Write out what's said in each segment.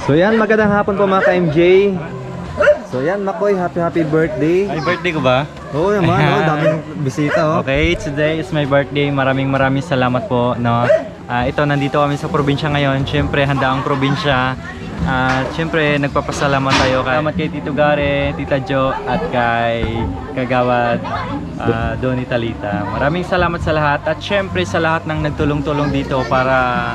So yan, magandang hapon po mga ka-MJ. So yan, Makoy, happy birthday. Ay, birthday ko ba? Oo naman, daming bisita oh. Okay, today is my birthday. Maraming salamat po. No? Ito, nandito kami sa probinsya ngayon. Siyempre, handa ang probinsya. Siyempre, nagpapasalamat tayo kay Tito Gare, Tita Jo, at kay Kagawad Donnie Talita. Maraming salamat sa lahat. At siyempre, sa lahat ng nagtulong-tulong dito para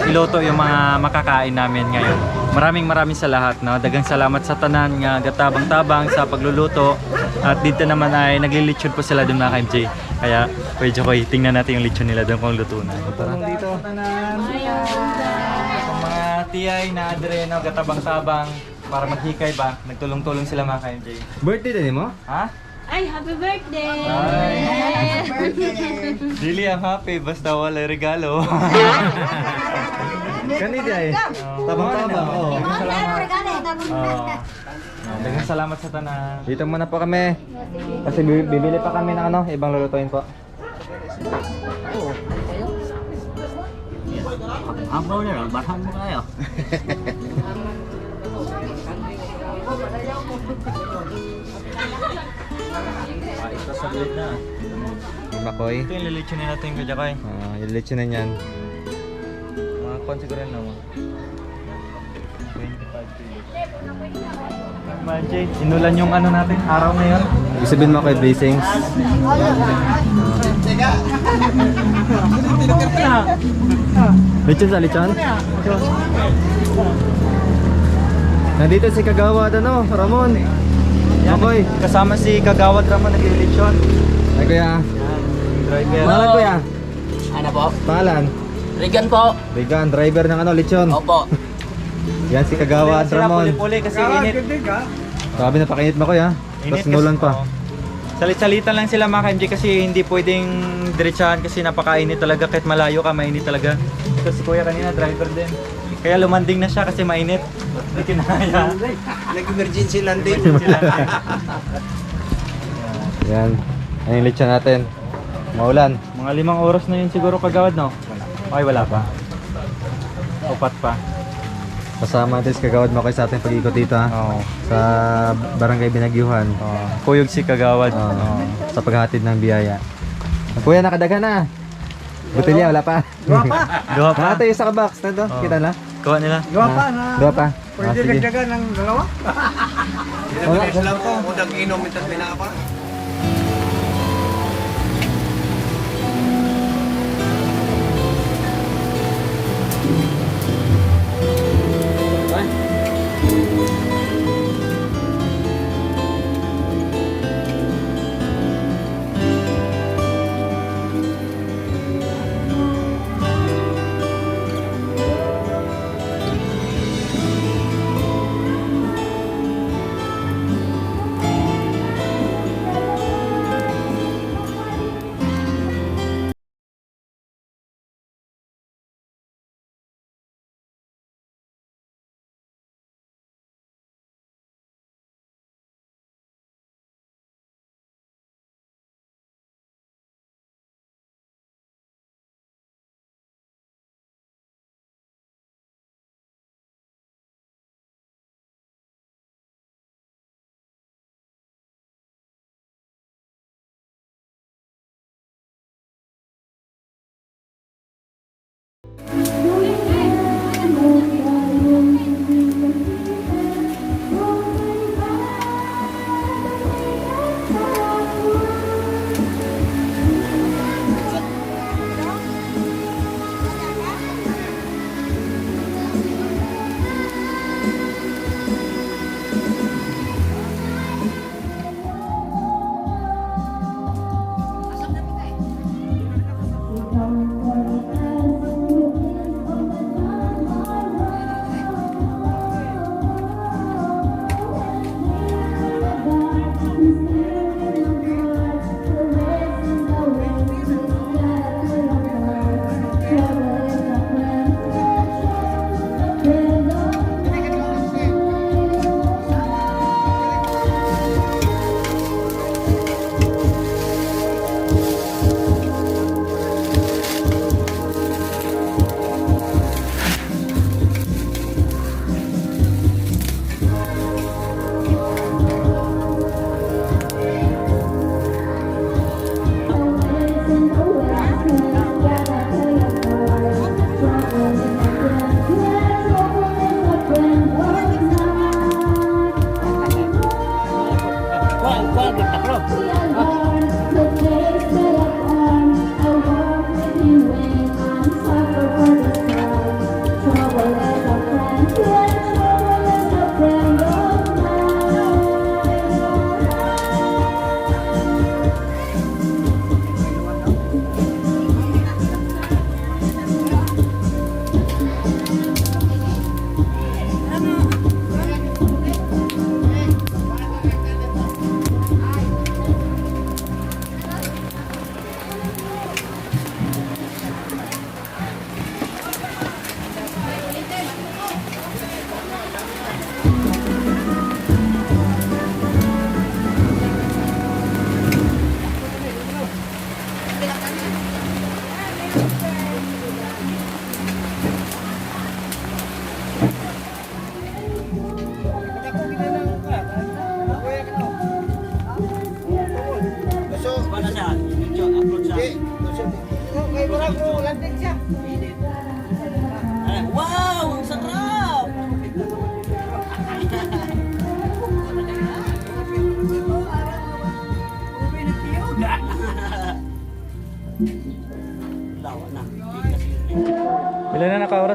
iloto yung mga makakain namin ngayon. Maraming sa lahat. No? Dagang salamat sa tanan nga gatabang-tabang sa pagluluto. At dito naman ay naglilitsyon po sila dun mga ka-MJ. Kaya pwede ko tingnan natin yung litsyon nila doon kung luto na. Tara. Dito. Itong mga tiyay na adreno, gatabang-tabang para maghikay ba. Nagtulong-tulong sila mga ka-MJ. Birthday din mo? Ha? Ay, happy birthday! Ay. Dili ang happy, basta wala regalo. Kanina ay. Tabang-tabang. Oh. Dagang salamat sa tanan. Dito muna po kami. Kasi bibili pa kami ng ibang lulutuin po. Abaw na lang, barhan mo kayo. Ito sa bilit na. Makoy. Ito yung lilitsunin natin yung kajakay. Yung lechon na yan. Mga konsiguro na mo. 25 kilos. Imagine, inulan yung ano natin, araw ngayon. Ibig sabihin Makoy, blessings. Lechon sa lechon? Nandito si Kagawad Ramon. Makoy. Kasama si Kagawad Ramon naglilitsyon. Ay kuya. Driver. Pangalan kuya? Ano po? Pangalan? Regan po. Regan, driver ng lechon. Opo. Yan si Kagawad Sila Ramon. puli-puli kasi init. Sabi na pakinit Makoy ha. Tapos Init nulan kasi, pa. oh. Salit-salitan lang sila mga ka-MJ kasi hindi pwedeng diretsahan kasi napakainit talaga kahit malayo ka, mainit talaga. Ito si Kuya kanina, driver din. Kaya lumanding na siya kasi mainit. Hindi kinaya. Nag-emergency landing. Yan. Ayun yung lechon natin. Maulan. Mga 5 oras na yun siguro Kagawad, no? Ay, wala pa. Upat pa. Kasama natin si Kagawad Makoy sa ating pag-ikot dito ha. Oo. Sa Barangay Binagyuhan. Kuyog si Kagawad. Sa paghatid ng biyaya. Kuya, nakadaga na. Butilya, wala pa. Duha pa. Nakatayo sa kabox. Nando, kita na? Kuha nila. Dua pa na. Dua pa. Pwede Sige. dagdagan ng dalawa? Wala. lang po, kung nag-inom itas pinaka.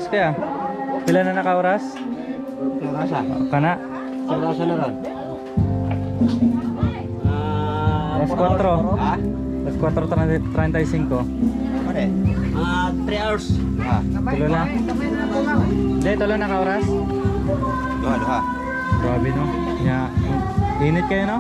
kaya? Pila na naka-oras? Rasa. Kana? Rasa na ron. Alas 4. Ha? Alas 4:35. 3 hours. Tulo na. Hindi, tulo na ka-oras? Duha. Grabe no. Init kayo no?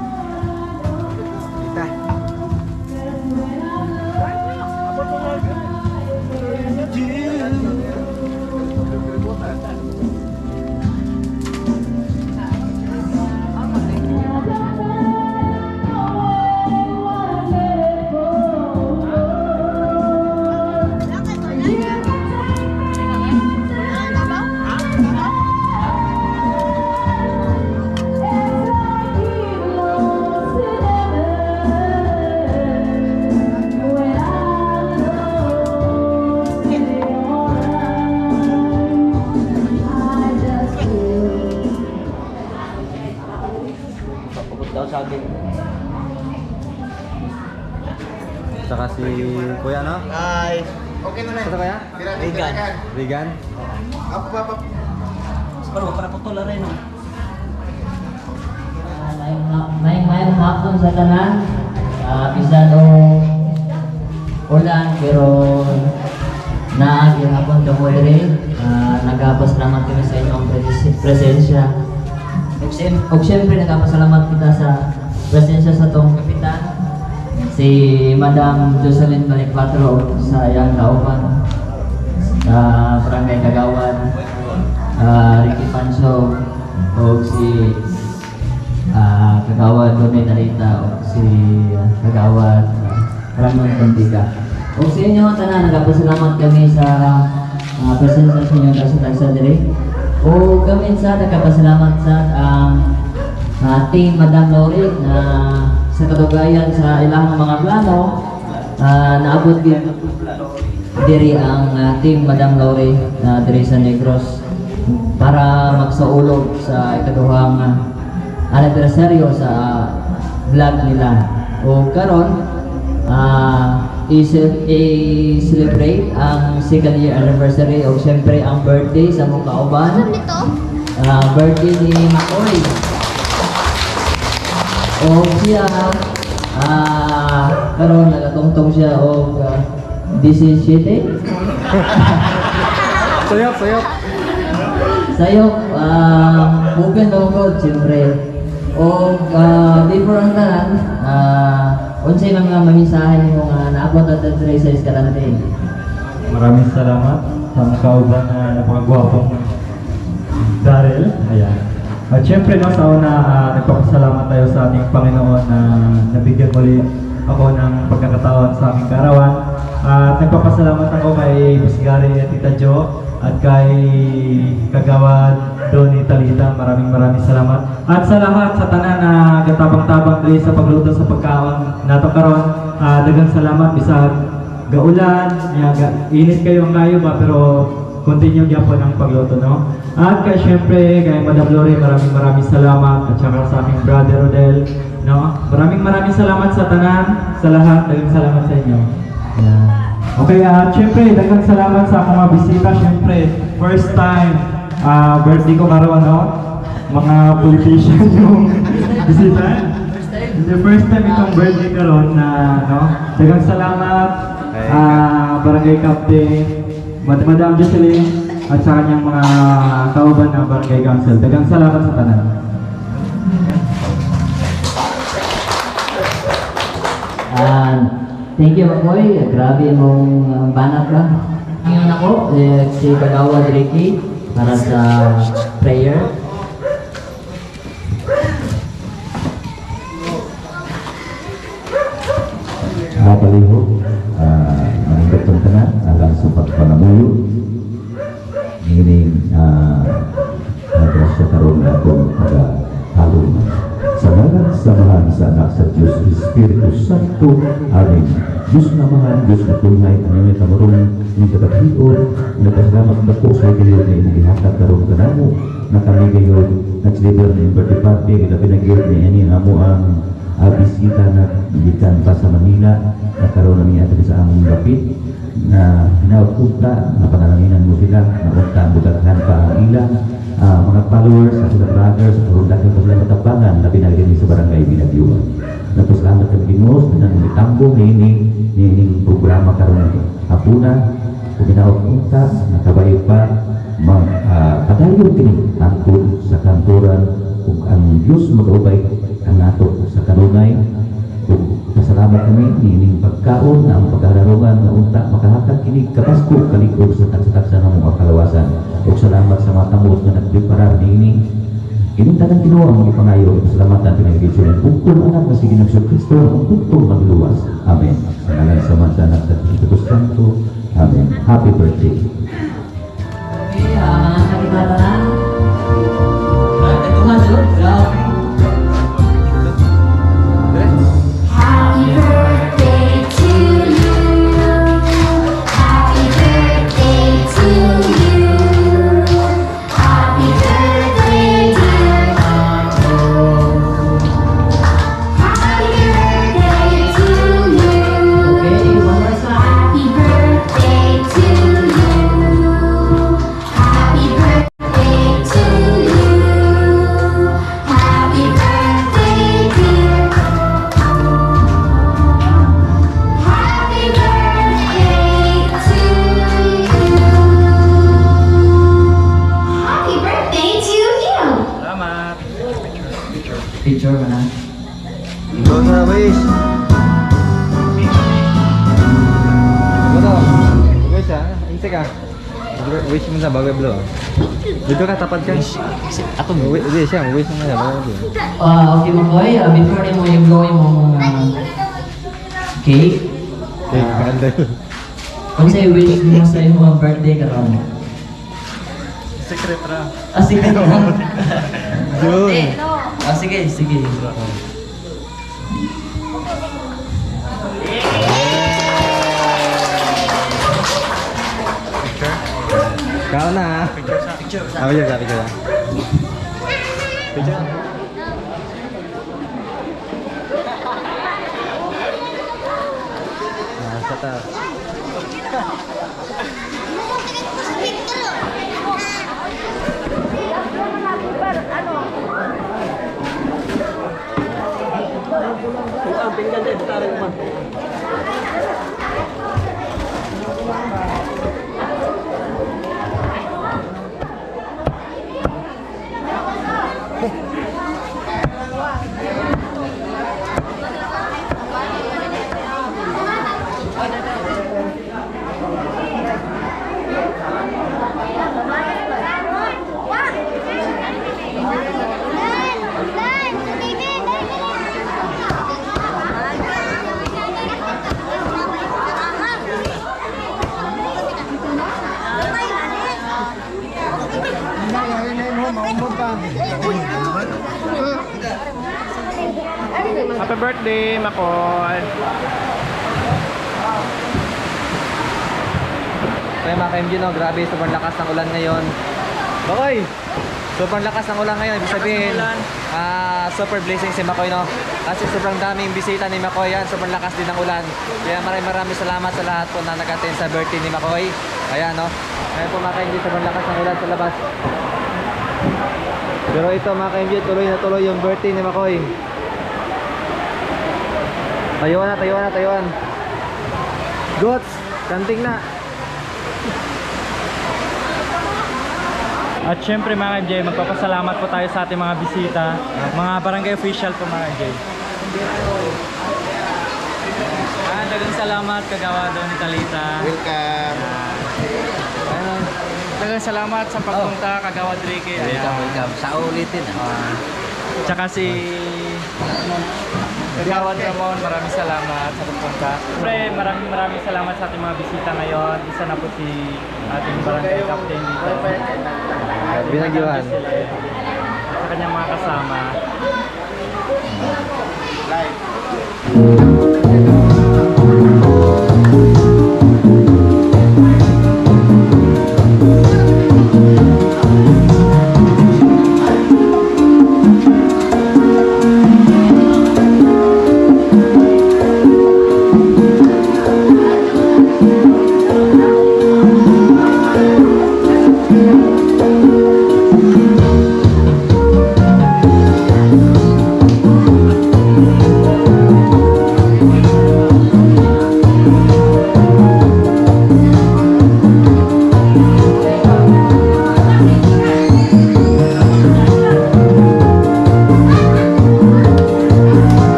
Saka si Kuya no? Ay. Okay na Saan kaya? Vegan. Vegan? Pero para putol na rin. May hapon sa tanan. Bisan o ulan pero naagi hapon ka mo rin. Nagpasalamat kami sa inyong presensya. Og siyempre nagpasalamat kita sa presensya sa tong kapitan. Si Madam Jocelyn Balikpatro sa iyang kauban sa Barangay Kagawad, Ricky Panso o si Kagawad Donay Narita o si Kagawad Ramon Contiga. O sa inyo tanan, nagpasalamat kami sa presensya sa inyong tagsa diri. O kami sa nagpasalamat sa team Madam Lori na sa katugayan sa ilang mga plano, naabot din diri ang team Madam Lori na diri sa Negros para magsaulog sa ikaduhang anibersaryo sa vlog nila. O karon i-celebrate ang second year anniversary o syempre ang birthday sa mong kauban. Birthday ni Makoy. O siya, karon nagatungtong siya o 17. Suyok. Sayok, bukan logod, siyempre. O before ang tanan, unsay mga mamisahe mo nga naabot at diri sa Escalante. Maraming salamat sa mga kauban na napakagwapong Daryl. Ayan. At syempre no, sa una, nagpapasalamat tayo sa ating Panginoon na nabigyan muli ako ng pagkakataon sa aming karawan. At nagpapasalamat ako kay Bisgari at Tita Jo at kay Kagawad Donny Talita. Maraming salamat. At sa lahat, sa tanan na gatabang-tabang diri sa pagluto sa pagkaon nato karon, daghang salamat bisag gaulan, init kayo ba pero continue gyapon ang pagluto no. At kay syempre kay Madam Lori, maraming salamat at saka sa aming brother Rodel no. Maraming salamat sa tanan, sa lahat, daghang salamat sa inyo. Yeah. Okay, syempre daghang salamat sa akong mga bisita. Syempre first time birthday ko karon no. Mga politician yung bisita. The first time itong birthday karon na no. Daghang salamat Barangay Captain Madam Jocelyn at sa kanyang mga kauban ng Barangay Council. Daghang salamat sa tanan. Thank you, Makoy. Grabe mong banat ka. Ngayon ako, si Kagawad Ricky para sa prayer. Mapaliho, maningkatong tanan, alang sa pagpanamuyo. Ngining nagrasya karoon na itong halong sa ngalan samahan sa anak sa Diyos Espiritu Santo. Amen. Diyos na mahal, Diyos na tunay, ang iyong kamarungan, yung kataghiyon, nagpasalamat na po sa gayon na imong ihatag karoon ka na mo, na kami gayon, nag-deliver na yung birthday party, na pinag-gayon na yan amo ang bisita na bigitan pa sa Manila, na karoon na niya sa among lapit. na hinaut-unta na panalanginan mo sila na unta ang butaghan pa ang ilang mga followers at sila brothers at hundak ng sila matapangan na binagyan sa barangay Binagyuan. Nagpasalamat kami Ginoo sa tanang mitambo niining programa karon hapuna kung hinaut-unta nakabayo pa padayon kini angkod sa kantoran kung ang Diyos mag-ubay ang nato sa kanunay. Pasalamat kami nining pagkaon na ang pagkararungan na unta makahatag kini kapasko kalikod sa taksa-taksa ng mga kalawasan. Ug salamat sa mga tamot na nagpreparar niini. Ining tanang Ginoo ang ipangayo pasalamatan pinagigitsyon ng bukol anak na si Ginoong Kristo ang bukol magluwas. Amen. Sa ngalan sa Ama, sa Anak, sa Espiritu Santo. Amen. Happy birthday. Okay, mga kakibatanan. Naguhan doon. Grabe. Happy birthday to you. Happy birthday to you. Happy birthday, dear Otto. Happy birthday to you. Okay, one more time. Happy birthday to you. Happy birthday to you. Happy birthday, dear. Happy birthday to you. Happy birthday to you. Salamat! Picture mo na. Go na, wish. Go na. Wish ha. Insik ka. Wish mo na bago blow. Dito ka, tapat ka. Ako mo. Wish siya. Wish mo na bago blow. Okay mo boy, before mo yung blow yung cake. Okay, candle. Kung sa'yo wish mo sa iyong mga birthday karon. Secret ra. Sige na. June. Sige, sige. Kau na. Picture sa. Picture sa. Picture. Picture. Sata. Happy birthday, Makoy! Okay mga ka-MG, no? Grabe, sobrang lakas ng ulan ngayon. Makoy! Sobrang lakas ng ulan ngayon. Ibig sabihin, super blessing si Makoy, no? Kasi sobrang daming bisita ni Makoy yan. Sobrang lakas din ng ulan. Kaya maraming salamat sa lahat po na nag-attend sa birthday ni Makoy. Ayan, no? Ayan po mga ka-MG, sobrang lakas ng ulan sa labas. Pero ito mga ka-MG, tuloy na tuloy yung birthday ni Makoy. Tayuan. Goats, kanting na. At syempre mga MJ, magpapasalamat po tayo sa ating mga bisita, mga barangay official po mga MJ. Dagang salamat kagawado ni Talita. Welcome. Dagang salamat sa pagpunta kagawad Ricky. Welcome. Sa ulitin. Tsaka si Kagawad Ramon, maraming salamat sa pagpunta. Siyempre, maraming salamat sa ating mga bisita ngayon. Isa na po si ating barangay captain dito. Binagyuan. Sa kanyang mga kasama.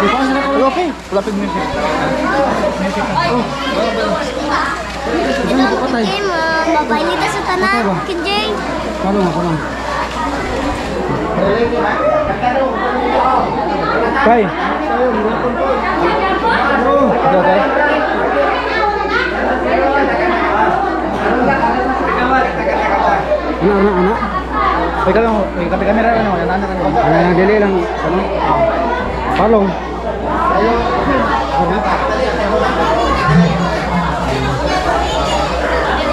Okay. Lapit mo siya. Okay, mababalita sa tanan. Kinjay. Kay. Okay. Anak. Ikaw lang, may kamera ano, anak. Dili lang, ano? Palong.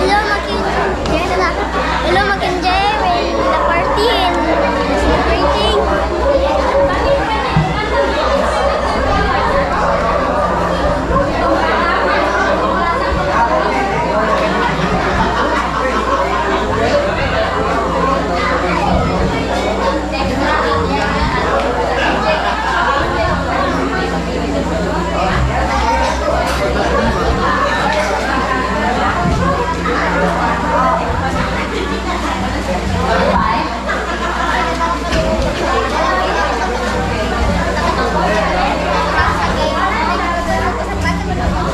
Hello, Makinjay. Hello, Makinjay. We're in the party and celebrating.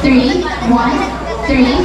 Three, one, three.